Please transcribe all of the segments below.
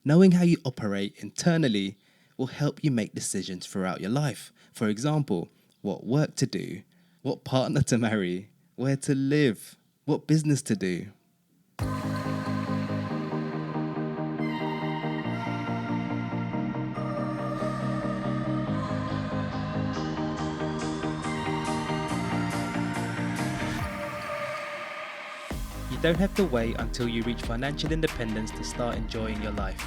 Knowing how you operate internally will help you make decisions throughout your life. For example, what work to do, what partner to marry, where to live, what business to do. You don't have to wait until you reach financial independence to start enjoying your life.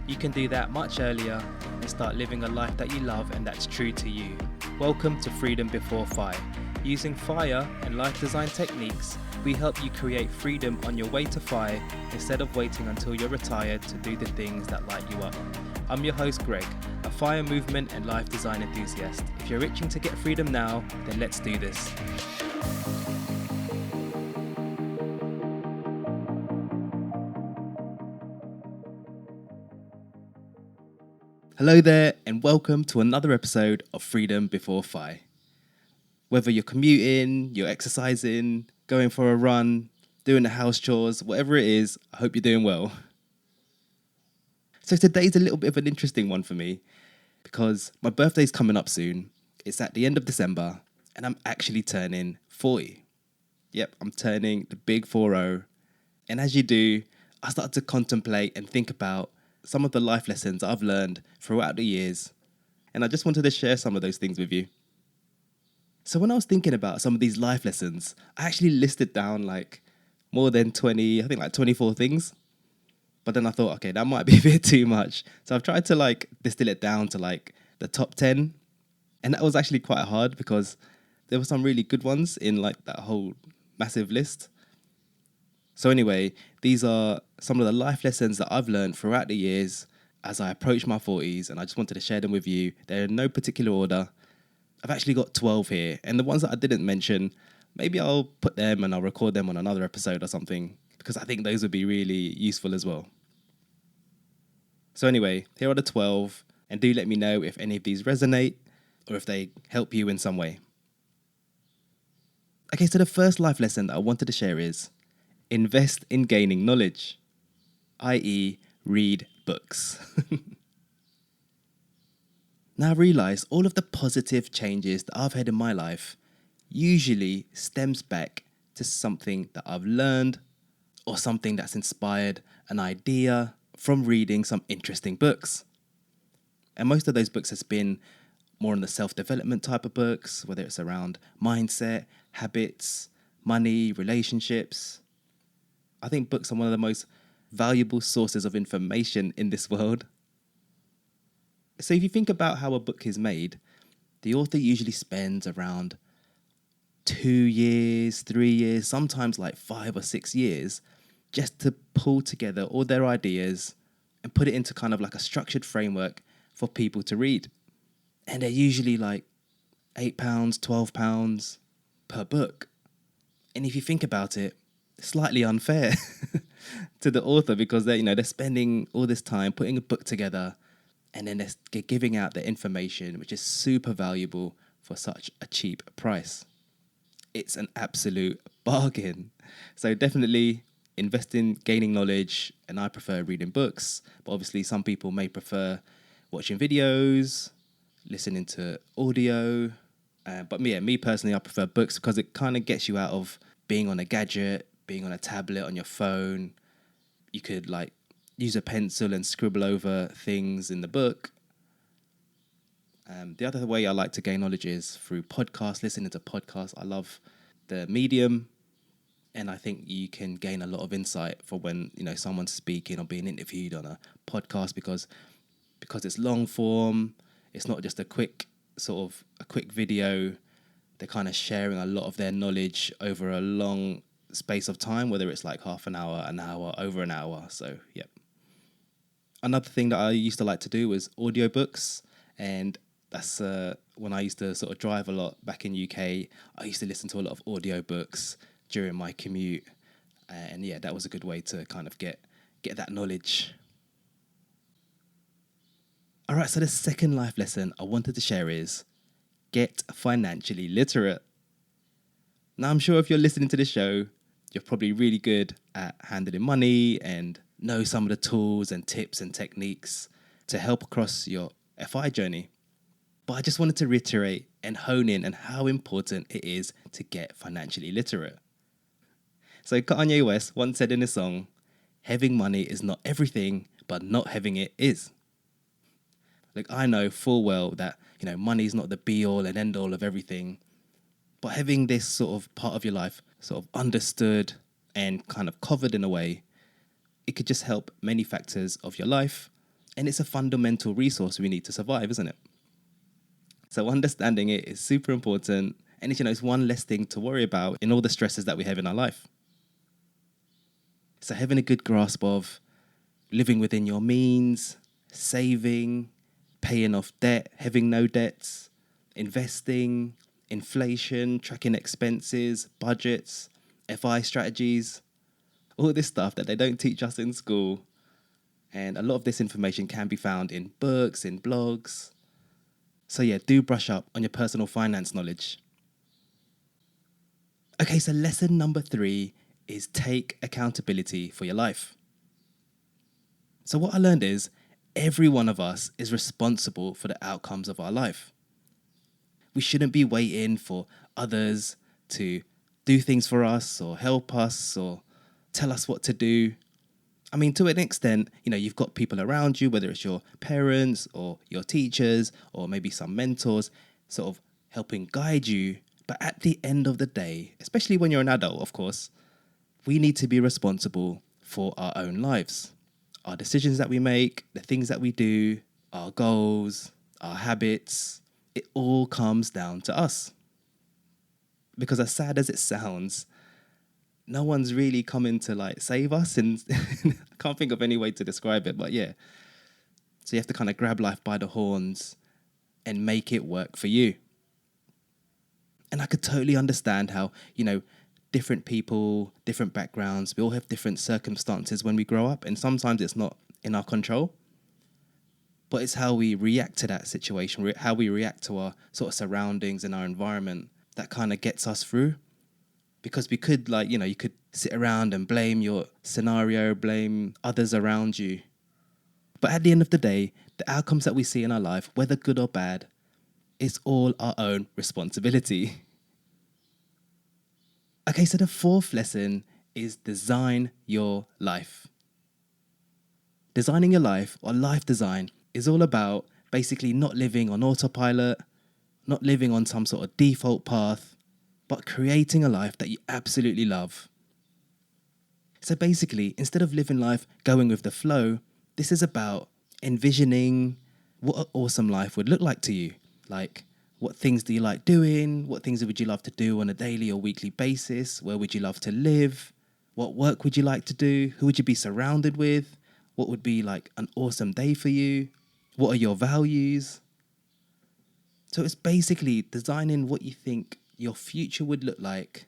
You can do that much earlier and start living a life that you love and that's true to you. Welcome to Freedom Before FI. Using FIRE and life design techniques, we help you create freedom on your way to FI instead of waiting until you're retired to do the things that light you up. I'm your host Greg, a FIRE movement and life design enthusiast. If you're itching to get freedom now, then let's do this. Hello there, and welcome to another episode of Freedom Before FI. Whether you're commuting, you're exercising, going for a run, doing the house chores, whatever it is, I hope you're doing well. So today's a little bit of an interesting one for me because my birthday's coming up soon. It's at the end of December, and I'm actually turning 40. Yep, I'm turning the big 40. And as you do, I started to contemplate and think about some of the life lessons I've learned throughout the years, and I just wanted to share some of those things with you. So when I was thinking about some of these life lessons, I actually listed down like more than 20, I think like 24 things. But then I thought, okay, that might be a bit too much. So I've tried to like distill it down to like the top 10. And that was actually quite hard because there were some really good ones in like that whole massive list. So anyway, these are some of the life lessons that I've learned throughout the years as I approach my 40s, and I just wanted to share them with you. They're in no particular order. I've actually got 12 here, and the ones that I didn't mention, maybe I'll put them and I'll record them on another episode or something, because I think those would be really useful as well. So anyway, here are the 12, and do let me know if any of these resonate or if they help you in some way. Okay, so the first life lesson that I wanted to share is invest in gaining knowledge, i.e. read books. Now I realise all of the positive changes that I've had in my life usually stems back to something that I've learned or something that's inspired an idea from reading some interesting books. And most of those books has been more on the self-development type of books, whether it's around mindset, habits, money, relationships. I think books are one of the most valuable sources of information in this world. So if you think about how a book is made, the author usually spends around 2 years, 3 years, sometimes like 5 or 6 years just to pull together all their ideas and put it into kind of like a structured framework for people to read. And they're usually like £8, £12 per book. And if you think about it, slightly unfair to the author because they're spending all this time putting a book together and then they're giving out the information which is super valuable for such a cheap price. It's an absolute bargain. So definitely invest in gaining knowledge, and I prefer reading books, but obviously some people may prefer watching videos, listening to audio. But me personally, I prefer books because it kind of gets you out of being on a gadget, being on a tablet, on your phone. You could like use a pencil and scribble over things in the book. The other way I like to gain knowledge is through podcasts, listening to podcasts. I love the medium, and I think you can gain a lot of insight for when someone's speaking or being interviewed on a podcast because it's long form. It's not just a quick video. They're kind of sharing a lot of their knowledge over a long space of time, whether it's like half an hour, over an hour. So, yep. Another thing that I used to like to do was audiobooks, and that's when I used to sort of drive a lot back in UK. I used to listen to a lot of audiobooks during my commute, and yeah, that was a good way to kind of get that knowledge. All right, so the second life lesson I wanted to share is get financially literate. Now, I'm sure if you're listening to this show, you're probably really good at handling money and know some of the tools and tips and techniques to help across your FI journey. But I just wanted to reiterate and hone in on how important it is to get financially literate. So Kanye West once said in his song, "Having money is not everything, but not having it is." Like, I know full well that, money is not the be all and end all of everything, but having this sort of part of your life sort of understood and kind of covered in a way, it could just help many factors of your life. And it's a fundamental resource we need to survive, isn't it? So understanding it is super important. And it's one less thing to worry about in all the stresses that we have in our life. So having a good grasp of living within your means, saving, paying off debt, having no debts, investing, inflation, tracking expenses, budgets, FI strategies, all this stuff that they don't teach us in school. And a lot of this information can be found in books, in blogs. So yeah, do brush up on your personal finance knowledge. Okay, so lesson number 3 is take accountability for your life. So what I learned is every one of us is responsible for the outcomes of our life. We shouldn't be waiting for others to do things for us or help us or tell us what to do. I mean, to an extent, you've got people around you, whether it's your parents or your teachers or maybe some mentors, sort of helping guide you. But at the end of the day, especially when you're an adult, of course, we need to be responsible for our own lives. Our decisions that we make, the things that we do, our goals, our habits, it all comes down to us. Because as sad as it sounds, no one's really coming to save us, and I can't think of any way to describe it, but yeah. So you have to kind of grab life by the horns and make it work for you. And I could totally understand how, different people, different backgrounds, we all have different circumstances when we grow up, and sometimes it's not in our control. But it's how we react to that situation, how we react to our sort of surroundings and our environment that kind of gets us through. Because we could, you could sit around and blame your scenario, blame others around you. But at the end of the day, the outcomes that we see in our life, whether good or bad, it's all our own responsibility. Okay, so the 4th lesson is design your life. Designing your life, or life design, is all about basically not living on autopilot, not living on some sort of default path, but creating a life that you absolutely love. So basically, instead of living life going with the flow, this is about envisioning what an awesome life would look like to you. Like, what things do you like doing? What things would you love to do on a daily or weekly basis? Where would you love to live? What work would you like to do? Who would you be surrounded with? What would be like an awesome day for you? What are your values? So it's basically designing what you think your future would look like,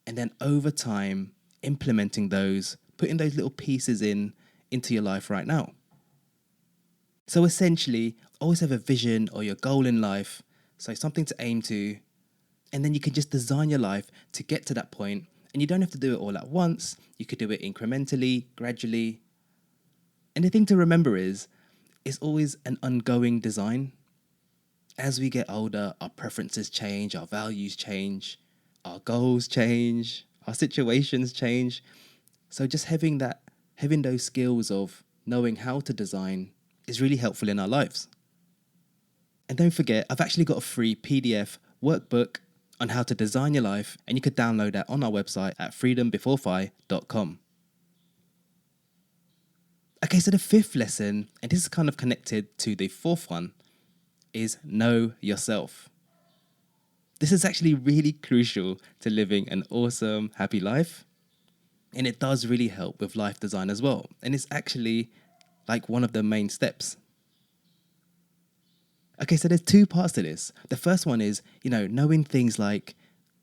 and then over time implementing those, putting those little pieces into your life right now. So essentially, always have a vision or your goal in life, so something to aim to, and then you can just design your life to get to that point, and you don't have to do it all at once. You could do it incrementally, gradually. And the thing to remember is, it's always an ongoing design. As we get older, our preferences change, our values change, our goals change, our situations change. So just having those skills of knowing how to design is really helpful in our lives. And don't forget, I've actually got a free PDF workbook on how to design your life, and you could download that on our website at freedombeforefi.com. Okay, so the 5th lesson, and this is kind of connected to the 4th one, is know yourself. This is actually really crucial to living an awesome, happy life. And it does really help with life design as well. And it's actually like one of the main steps. Okay, so there's 2 parts to this. The first one is, knowing things like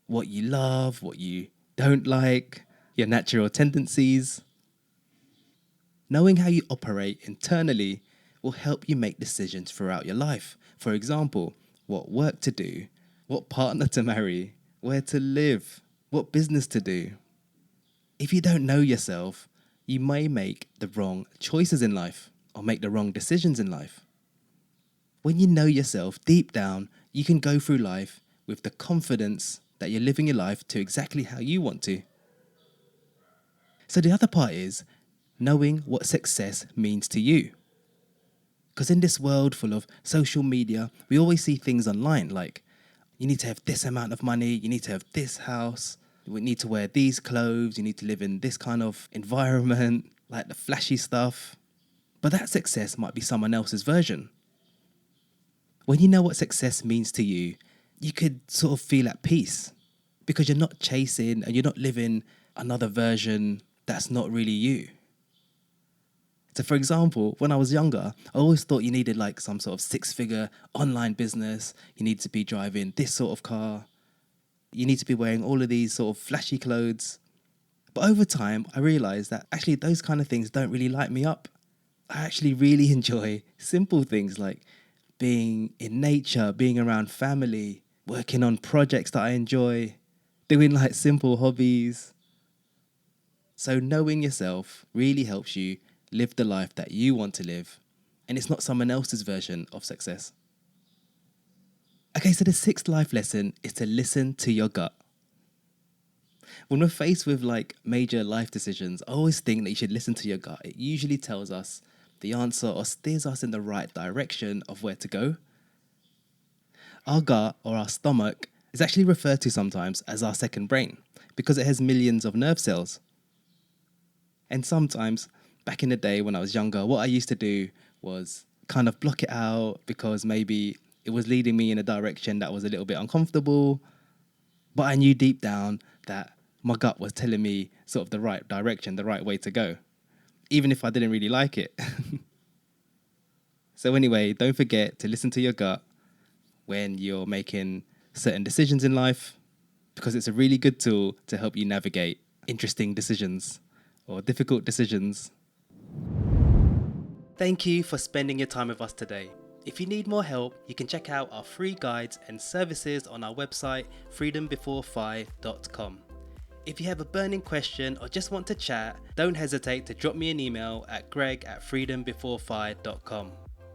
what you love, what you don't like, your natural tendencies. Knowing how you operate internally will help you make decisions throughout your life. For example, what work to do, what partner to marry, where to live, what business to do. If you don't know yourself, you may make the wrong choices in life or make the wrong decisions in life. When you know yourself deep down, you can go through life with the confidence that you're living your life to exactly how you want to. So the other part is knowing what success means to you. Because in this world full of social media, we always see things online like, you need to have this amount of money, you need to have this house, you need to wear these clothes, you need to live in this kind of environment, like the flashy stuff. But that success might be someone else's version. When you know what success means to you, you could sort of feel at peace because you're not chasing and you're not living another version that's not really you. So for example, when I was younger, I always thought you needed like some sort of 6-figure online business. You need to be driving this sort of car. You need to be wearing all of these sort of flashy clothes. But over time, I realized that actually those kind of things don't really light me up. I actually really enjoy simple things like being in nature, being around family, working on projects that I enjoy, doing like simple hobbies. So knowing yourself really helps you live the life that you want to live, and it's not someone else's version of success. Okay, so the 6th life lesson is to listen to your gut. When we're faced with like major life decisions, I always think that you should listen to your gut. It usually tells us the answer or steers us in the right direction of where to go. Our gut or our stomach is actually referred to sometimes as our second brain because it has millions of nerve cells. And sometimes, back in the day when I was younger, what I used to do was kind of block it out because maybe it was leading me in a direction that was a little bit uncomfortable. But I knew deep down that my gut was telling me sort of the right direction, the right way to go, even if I didn't really like it. So anyway, don't forget to listen to your gut when you're making certain decisions in life, because it's a really good tool to help you navigate interesting decisions or difficult decisions. Thank you for spending your time with us today. If you need more help, you can check out our free guides and services on our website, freedombeforephi.com. If you have a burning question or just want to chat, don't hesitate to drop me an email at greg@freedombeforephi.com.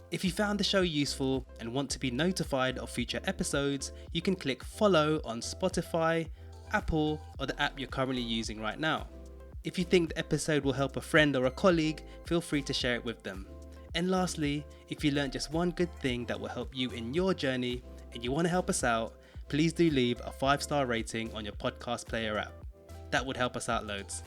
If you found the show useful and want to be notified of future episodes, you can click follow on Spotify, Apple, or the app you're currently using right now. If you think the episode will help a friend or a colleague, feel free to share it with them. And lastly, if you learned just one good thing that will help you in your journey and you want to help us out, please do leave a 5-star rating on your podcast player app. That would help us out loads.